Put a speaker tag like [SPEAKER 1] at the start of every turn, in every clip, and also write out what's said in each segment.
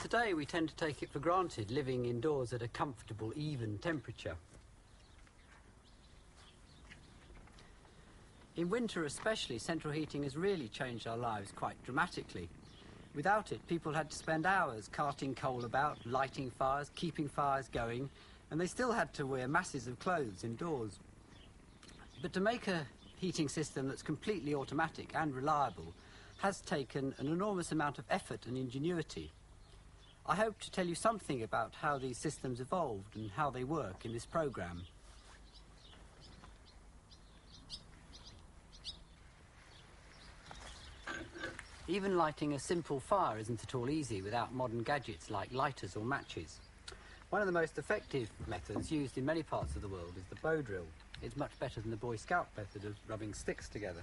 [SPEAKER 1] today we tend to take it for granted living indoors at a comfortable, even temperature. In winter especially, central heating has really changed our lives quite dramatically. Without it, people had to spend hours carting coal about, lighting fires, keeping fires going, and they still had to wear masses of clothes indoors. But to make a heating system that's completely automatic and reliable has taken an enormous amount of effort and ingenuity. I hope to tell you something about how these systems evolved and how they work in this programme. Even lighting a simple fire isn't at all easy without modern gadgets like lighters or matches. One of the most effective methods used in many parts of the world is the bow drill. It's much better than the Boy Scout method of rubbing sticks together.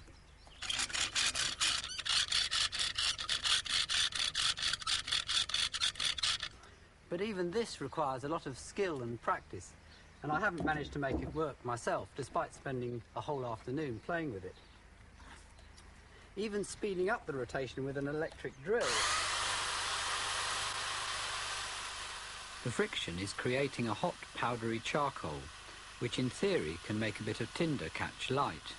[SPEAKER 1] But even this requires a lot of skill and practice, and I haven't managed to make it work myself, despite spending a whole afternoon playing with it. Even speeding up the rotation with an electric drill. The friction is creating a hot, powdery charcoal, which in theory can make a bit of tinder catch light.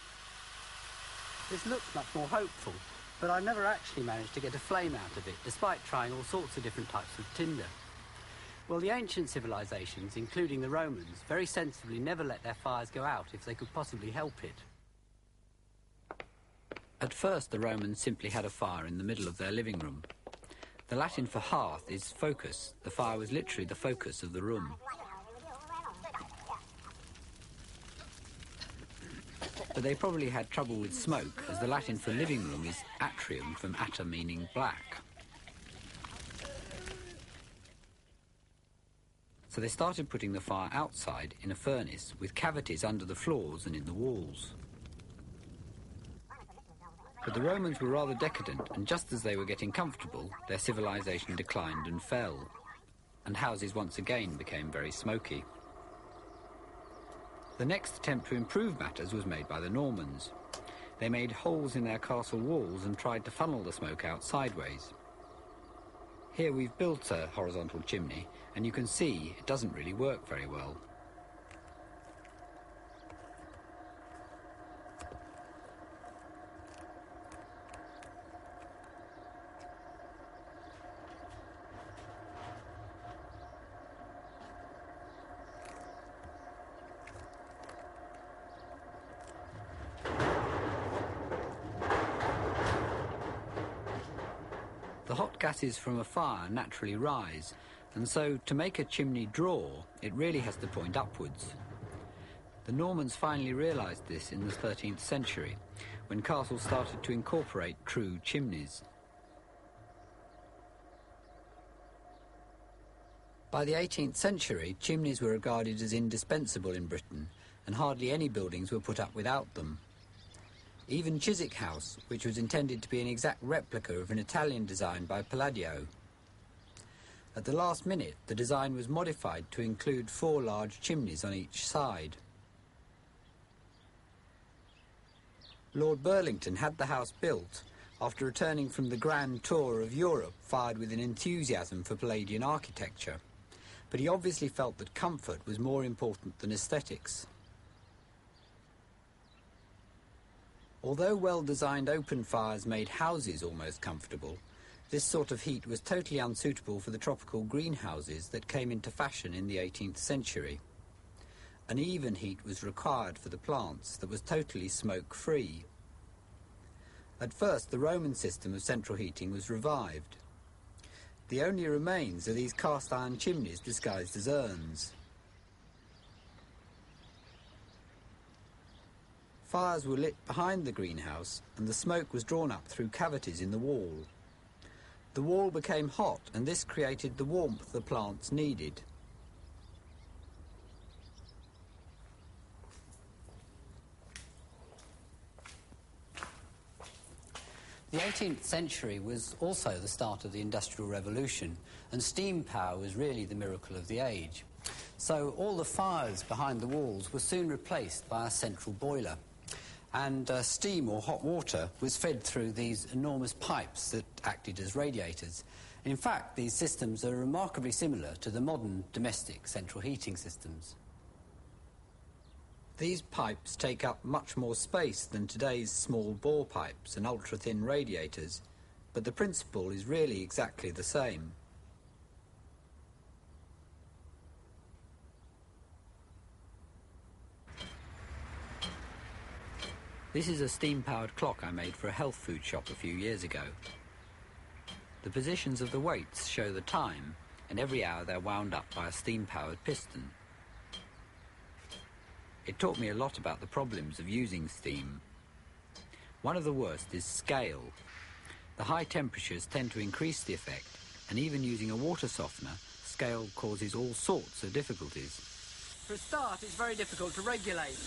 [SPEAKER 1] This looks much more hopeful, but I've never actually managed to get a flame out of it, despite trying all sorts of different types of tinder. Well, the ancient civilizations, including the Romans, very sensibly never let their fires go out if they could possibly help it. At first, the Romans simply had a fire in the middle of their living room. The Latin for hearth is focus. The fire was literally the focus of the room. But they probably had trouble with smoke, as the Latin for living room is atrium, from ater meaning black. So they started putting the fire outside in a furnace with cavities under the floors and in the walls. But the Romans were rather decadent, and just as they were getting comfortable, their civilization declined and fell, and houses once again became very smoky. The next attempt to improve matters was made by the Normans. They made holes in their castle walls and tried to funnel the smoke out sideways. Here we've built a horizontal chimney, and you can see it doesn't really work very well. The hot gases from a fire naturally rise, and so to make a chimney draw, it really has to point upwards. The Normans finally realised this in the 13th century, when castles started to incorporate true chimneys. By the 18th century, chimneys were regarded as indispensable in Britain, and hardly any buildings were put up without them. Even Chiswick House, which was intended to be an exact replica of an Italian design by Palladio. At the last minute, the design was modified to include 4 large chimneys on each side. Lord Burlington had the house built after returning from the grand tour of Europe, fired with an enthusiasm for Palladian architecture, but he obviously felt that comfort was more important than aesthetics. Although well-designed open fires made houses almost comfortable, this sort of heat was totally unsuitable for the tropical greenhouses that came into fashion in the 18th century. An even heat was required for the plants that was totally smoke-free. At first, the Roman system of central heating was revived. The only remains are these cast-iron chimneys disguised as urns. Fires were lit behind the greenhouse, and the smoke was drawn up through cavities in the wall. The wall became hot, and this created the warmth the plants needed. The 18th century was also the start of the Industrial Revolution, and steam power was really the miracle of the age. So all the fires behind the walls were soon replaced by a central boiler. And steam or hot water was fed through these enormous pipes that acted as radiators. In fact, these systems are remarkably similar to the modern domestic central heating systems. These pipes take up much more space than today's small bore pipes and ultra-thin radiators, but the principle is really exactly the same. This is a steam-powered clock I made for a health food shop a few years ago. The positions of the weights show the time, and every hour they're wound up by a steam-powered piston. It taught me a lot about the problems of using steam. One of the worst is scale. The high temperatures tend to increase the effect, and even using a water softener, scale causes all sorts of difficulties. For a start, it's very difficult to regulate.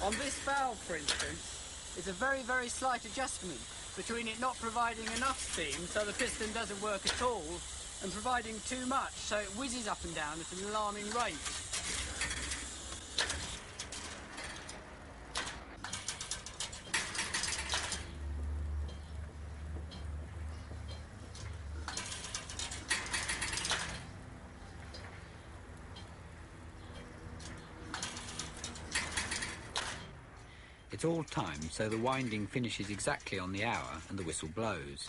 [SPEAKER 1] On this valve, for instance, it's a very, very slight adjustment between it not providing enough steam so the piston doesn't work at all, and providing too much so it whizzes up and down at an alarming rate. It's all timed so the winding finishes exactly on the hour and the whistle blows.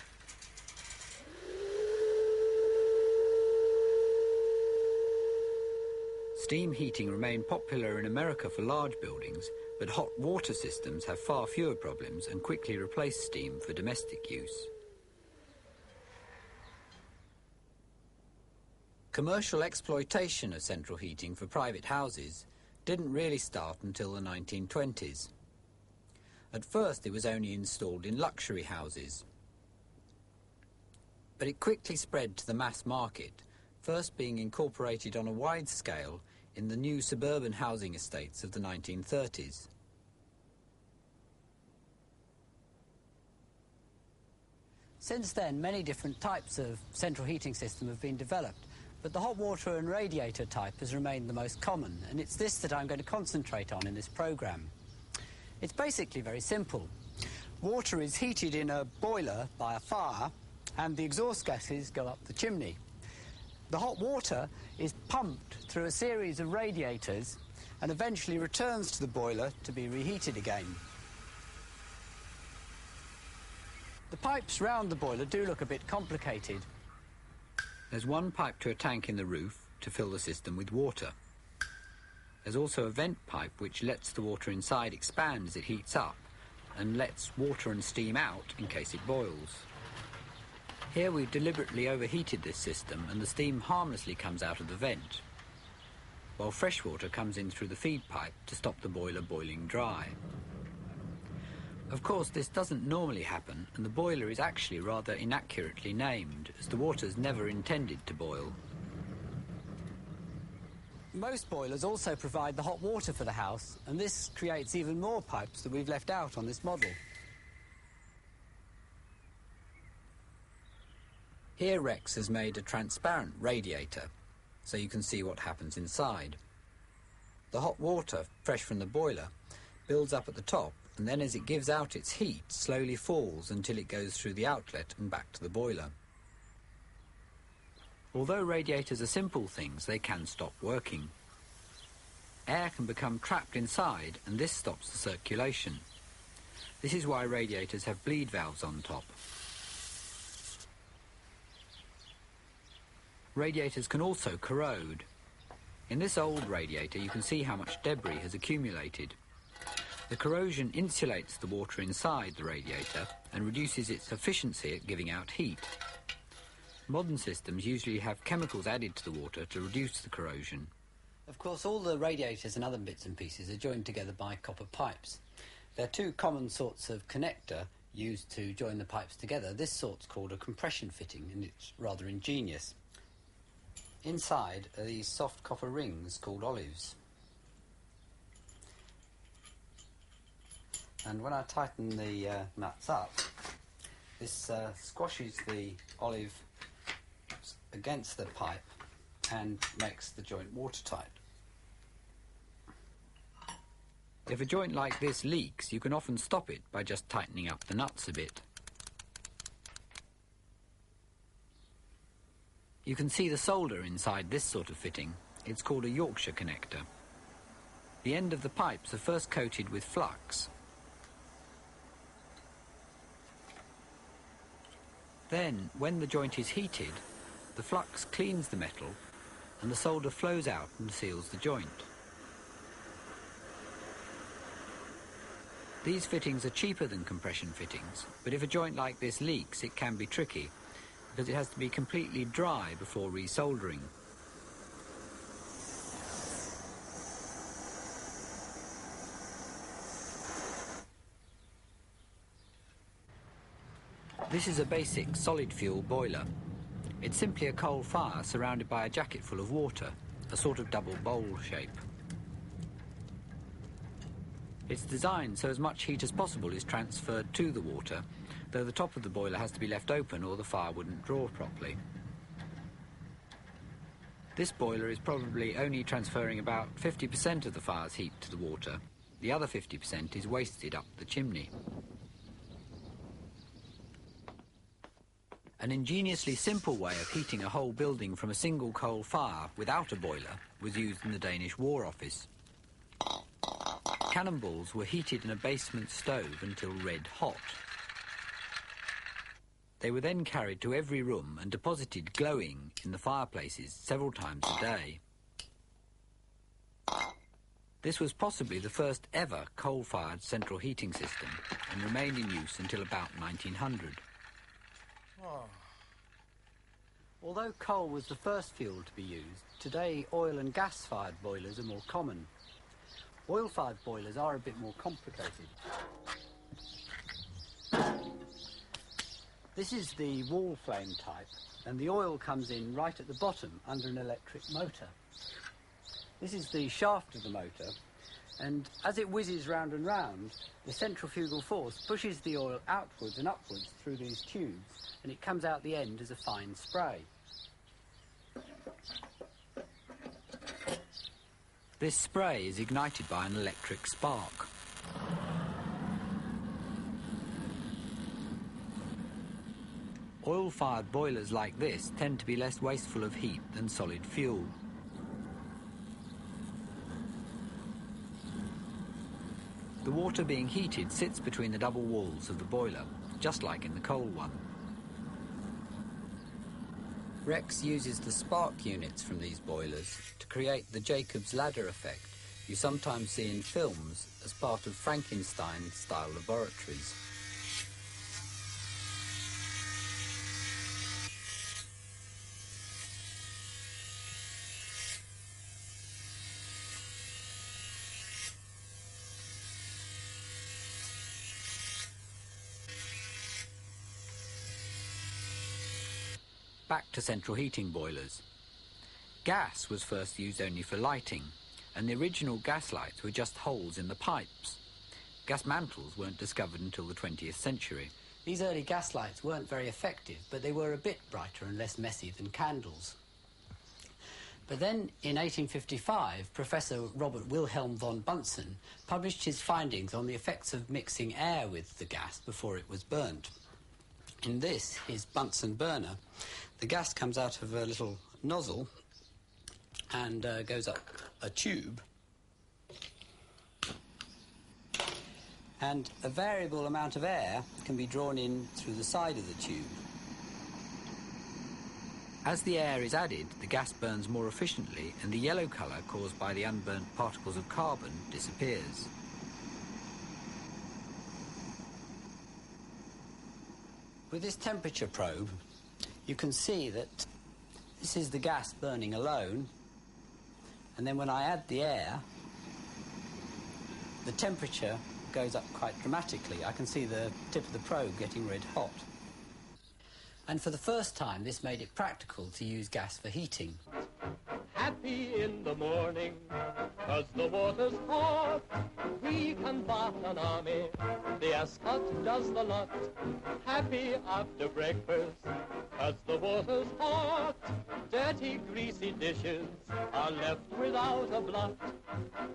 [SPEAKER 1] Steam heating remained popular in America for large buildings, but hot water systems have far fewer problems and quickly replace steam for domestic use. Commercial exploitation of central heating for private houses didn't really start until the 1920s. At first it was only installed in luxury houses. But it quickly spread to the mass market, first being incorporated on a wide scale in the new suburban housing estates of the 1930s. Since then, many different types of central heating system have been developed, but the hot water and radiator type has remained the most common, and it's this that I'm going to concentrate on in this programme. It's basically very simple. Water is heated in a boiler by a fire, and the exhaust gases go up the chimney. The hot water is pumped through a series of radiators and eventually returns to the boiler to be reheated again. The pipes round the boiler do look a bit complicated. There's one pipe to a tank in the roof to fill the system with water. There's also a vent pipe which lets the water inside expand as it heats up and lets water and steam out in case it boils. Here we've deliberately overheated this system and the steam harmlessly comes out of the vent, while fresh water comes in through the feed pipe to stop the boiler boiling dry. Of course, this doesn't normally happen, and the boiler is actually rather inaccurately named, as the water's never intended to boil. Most boilers also provide the hot water for the house, and this creates even more pipes that we've left out on this model. Here Rex has made a transparent radiator, so you can see what happens inside. The hot water, fresh from the boiler, builds up at the top, and then as it gives out its heat, slowly falls until it goes through the outlet and back to the boiler. Although radiators are simple things, they can stop working. Air can become trapped inside, and this stops the circulation. This is why radiators have bleed valves on top. Radiators can also corrode. In this old radiator, you can see how much debris has accumulated. The corrosion insulates the water inside the radiator and reduces its efficiency at giving out heat. Modern systems usually have chemicals added to the water to reduce the corrosion. Of course, all the radiators and other bits and pieces are joined together by copper pipes. There are two common sorts of connector used to join the pipes together. This sort's called a compression fitting, and it's rather ingenious. Inside are these soft copper rings called olives. And when I tighten the nuts up, this squashes the olive against the pipe and makes the joint watertight. If a joint like this leaks, you can often stop it by just tightening up the nuts a bit. You can see the solder inside this sort of fitting. It's called a Yorkshire Connector. The end of the pipes are first coated with flux. Then, when the joint is heated, the flux cleans the metal and the solder flows out and seals the joint. These fittings are cheaper than compression fittings, but if a joint like this leaks, it can be tricky, because it has to be completely dry before resoldering. This is a basic solid fuel boiler. It's simply a coal fire surrounded by a jacket full of water, a sort of double bowl shape. It's designed so as much heat as possible is transferred to the water, though the top of the boiler has to be left open or the fire wouldn't draw properly. This boiler is probably only transferring about 50% of the fire's heat to the water. The other 50% is wasted up the chimney. An ingeniously simple way of heating a whole building from a single coal fire without a boiler was used in the Danish War Office. Cannonballs were heated in a basement stove until red hot. They were then carried to every room and deposited glowing in the fireplaces several times a day. This was possibly the first ever coal-fired central heating system and remained in use until about 1900. Although coal was the first fuel to be used, today oil and gas-fired boilers are more common. Oil-fired boilers are a bit more complicated. This is the wall flame type, and the oil comes in right at the bottom under an electric motor. This is the shaft of the motor, and as it whizzes round and round, the centrifugal force pushes the oil outwards and upwards through these tubes, and it comes out the end as a fine spray. This spray is ignited by an electric spark. Oil-fired boilers like this tend to be less wasteful of heat than solid fuel. The water being heated sits between the double walls of the boiler, just like in the coal one. Rex uses the spark units from these boilers to create the Jacob's ladder effect you sometimes see in films as part of Frankenstein-style laboratories. Back to central heating boilers. Gas was first used only for lighting, and the original gas lights were just holes in the pipes. Gas mantles weren't discovered until the 20th century. These early gas lights weren't very effective, but they were a bit brighter and less messy than candles. But then, in 1855, Professor Robert Wilhelm von Bunsen published his findings on the effects of mixing air with the gas before it was burnt. In this, his Bunsen Burner, the gas comes out of a little nozzle and goes up a tube. And a variable amount of air can be drawn in through the side of the tube. As the air is added, the gas burns more efficiently and the yellow colour caused by the unburnt particles of carbon disappears. With this temperature probe, you can see that this is the gas burning alone, and then when I add the air, the temperature goes up quite dramatically. I can see the tip of the probe getting red hot. And for the first time, this made it practical to use gas for heating.
[SPEAKER 2] Happy in the morning, 'cause the water's hot. We can bath an army, the ascot does the lot. Happy after breakfast, 'cause the water's hot. Dirty, greasy dishes are left without a blot.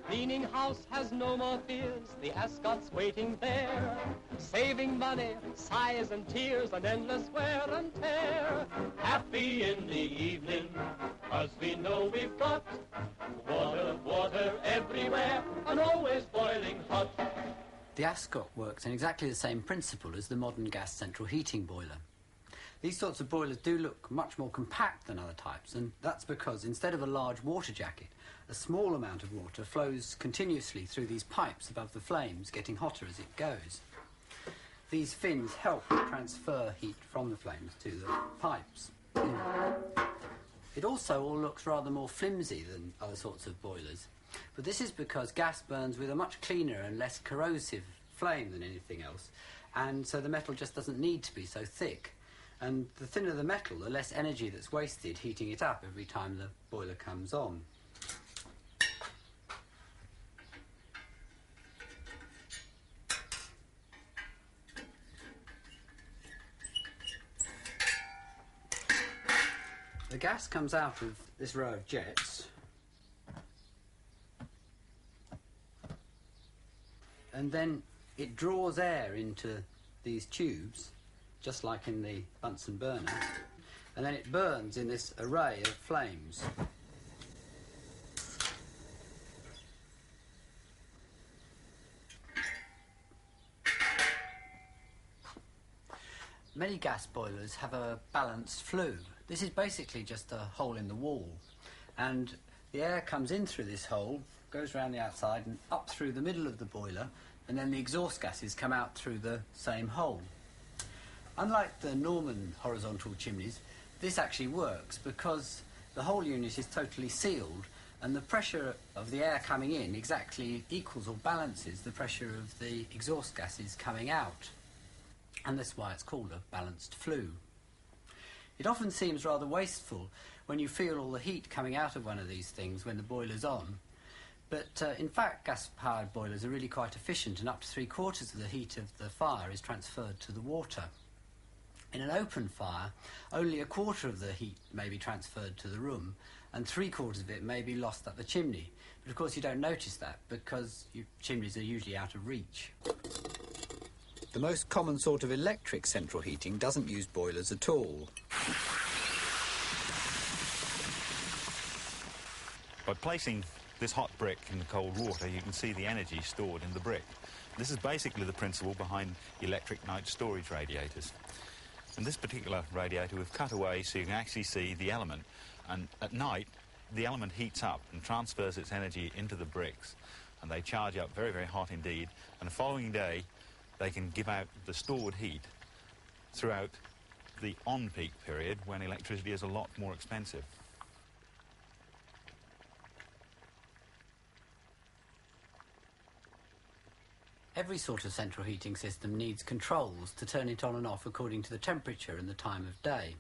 [SPEAKER 2] Cleaning house has no more fears, the ascot's waiting there. Saving money, sighs and tears, and endless wear and tear. Happy in the evening, 'cause we know we've got water, water everywhere, and always boiling hot.
[SPEAKER 1] The ascot works in exactly the same principle as the modern gas central heating boiler. These sorts of boilers do look much more compact than other types, and that's because instead of a large water jacket, a small amount of water flows continuously through these pipes above the flames, getting hotter as it goes. These fins help transfer heat from the flames to the pipes. It also all looks rather more flimsy than other sorts of boilers, but this is because gas burns with a much cleaner and less corrosive flame than anything else, and so the metal just doesn't need to be so thick. And the thinner the metal, the less energy that's wasted heating it up every time the boiler comes on. The gas comes out of this row of jets, and then it draws air into these tubes, just like in the Bunsen burner, and then it burns in this array of flames. Many gas boilers have a balanced flue. This is basically just a hole in the wall, and the air comes in through this hole, goes around the outside and up through the middle of the boiler, and then the exhaust gases come out through the same hole. Unlike the Norman horizontal chimneys, this actually works because the whole unit is totally sealed, and the pressure of the air coming in exactly equals or balances the pressure of the exhaust gases coming out. And that's why it's called a balanced flue. It often seems rather wasteful when you feel all the heat coming out of one of these things when the boiler's on. But in fact, gas-powered boilers are really quite efficient, and up to 3/4 of the heat of the fire is transferred to the water. In an open fire, only 1/4 of the heat may be transferred to the room, and 3/4 of it may be lost up the chimney. But of course you don't notice that because chimneys are usually out of reach. The most common sort of electric central heating doesn't use boilers at all.
[SPEAKER 3] By placing this hot brick in the cold water, you can see the energy stored in the brick. This is basically the principle behind electric night storage radiators. In this particular radiator, we've cut away so you can actually see the element, and at night the element heats up and transfers its energy into the bricks, and they charge up very, very hot indeed, and the following day they can give out the stored heat throughout the on-peak period when electricity is a lot more expensive.
[SPEAKER 1] Every sort of central heating system needs controls to turn it on and off according to the temperature and the time of day.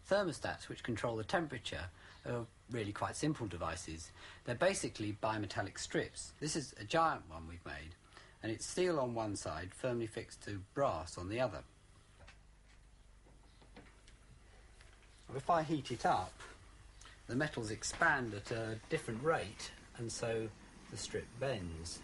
[SPEAKER 1] Thermostats, which control the temperature, are really quite simple devices. They're basically bimetallic strips. This is a giant one we've made, and it's steel on one side, firmly fixed to brass on the other. If I heat it up, the metals expand at a different rate, and so the strip bends.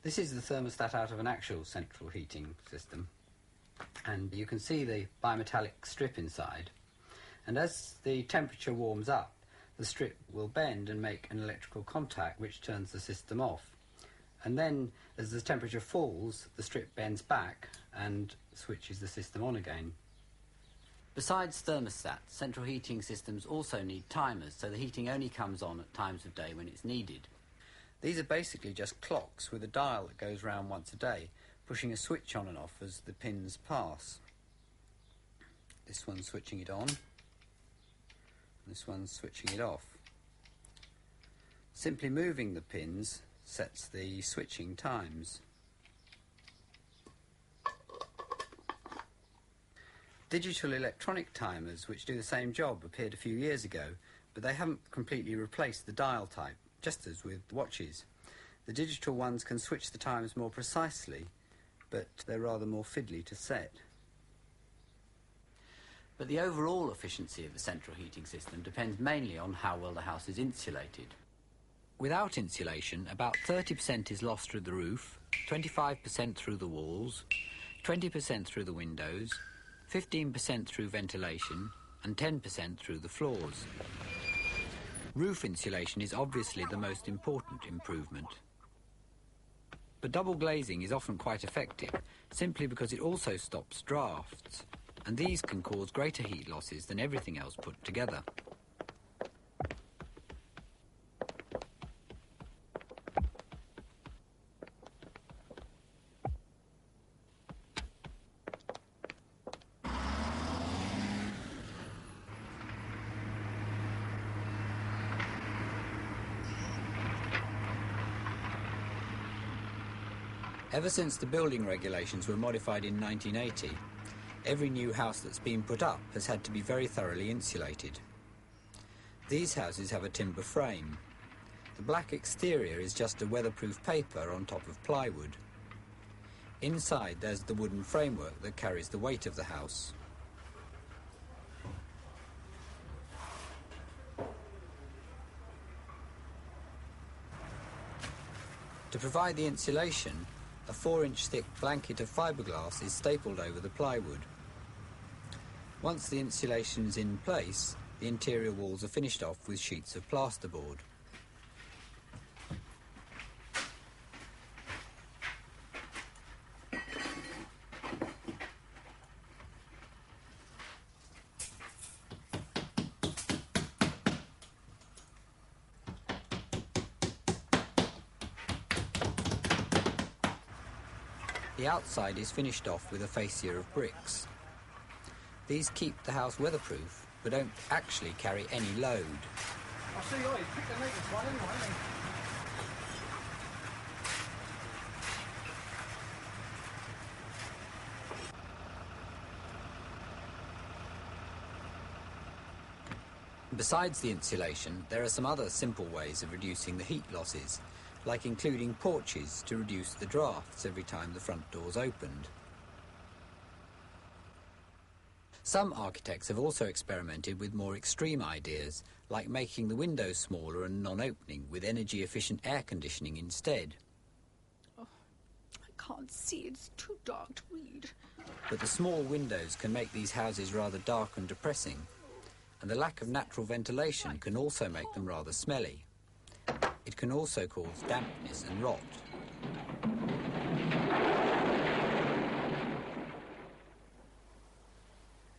[SPEAKER 1] This is the thermostat out of an actual central heating system, and you can see the bimetallic strip inside, and as the temperature warms up, the strip will bend and make an electrical contact which turns the system off, and then as the temperature falls, the strip bends back and switches the system on again. Besides thermostats, central heating systems also need timers, so the heating only comes on at times of day when it's needed. These are basically just clocks with a dial that goes round once a day, pushing a switch on and off as the pins pass. This one's switching it on, and this one's switching it off. Simply moving the pins sets the switching times. Digital electronic timers, which do the same job, appeared a few years ago, but they haven't completely replaced the dial type, just as with watches. The digital ones can switch the times more precisely, but they're rather more fiddly to set. But the overall efficiency of the central heating system depends mainly on how well the house is insulated. Without insulation, about 30% is lost through the roof, 25% through the walls, 20% through the windows, 15% through ventilation, and 10% through the floors. Roof insulation is obviously the most important improvement. But double glazing is often quite effective, simply because it also stops drafts, and these can cause greater heat losses than everything else put together. Ever since the building regulations were modified in 1980, every new house that's been put up has had to be very thoroughly insulated. These houses have a timber frame. The black exterior is just a weatherproof paper on top of plywood. Inside there's the wooden framework that carries the weight of the house. To provide the insulation, a 4-inch thick blanket of fiberglass is stapled over the plywood. Once the insulation is in place, the interior walls are finished off with sheets of plasterboard. The outside is finished off with a fascia of bricks. These keep the house weatherproof, but don't actually carry any load.
[SPEAKER 4] I'll show you all. You pick the neatest one anyway.
[SPEAKER 1] Besides the insulation, there are some other simple ways of reducing the heat losses, like including porches to reduce the drafts every time the front door's opened. Some architects have also experimented with more extreme ideas, like making the windows smaller and non-opening with energy-efficient air conditioning instead.
[SPEAKER 5] Oh, I can't see, it's too dark to read.
[SPEAKER 1] But the small windows can make these houses rather dark and depressing, and the lack of natural ventilation can also make them rather smelly. It can also cause dampness and rot.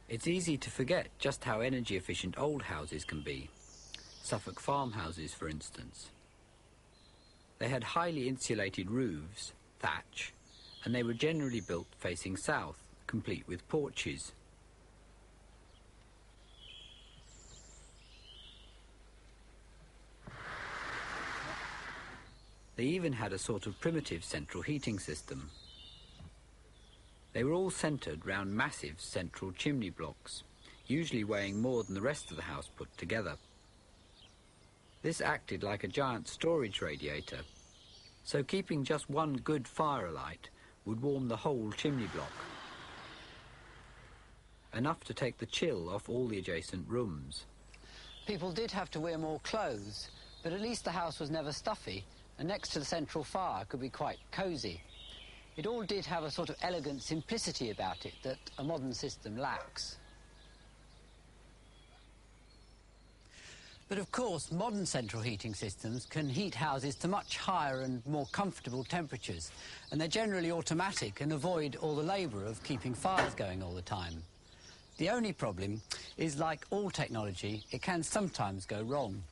[SPEAKER 1] It's easy to forget just how energy-efficient old houses can be. Suffolk farmhouses, for instance. They had highly insulated roofs, thatch, and they were generally built facing south, complete with porches. They even had a sort of primitive central heating system. They were all centred round massive central chimney blocks, usually weighing more than the rest of the house put together. This acted like a giant storage radiator, so keeping just one good fire alight would warm the whole chimney block, enough to take the chill off all the adjacent rooms. People did have to wear more clothes, but at least the house was never stuffy, and next to the central fire could be quite cosy. It all did have a sort of elegant simplicity about it that a modern system lacks. But of course, modern central heating systems can heat houses to much higher and more comfortable temperatures, and they're generally automatic and avoid all the labour of keeping fires going all the time. The only problem is, like all technology, it can sometimes go wrong.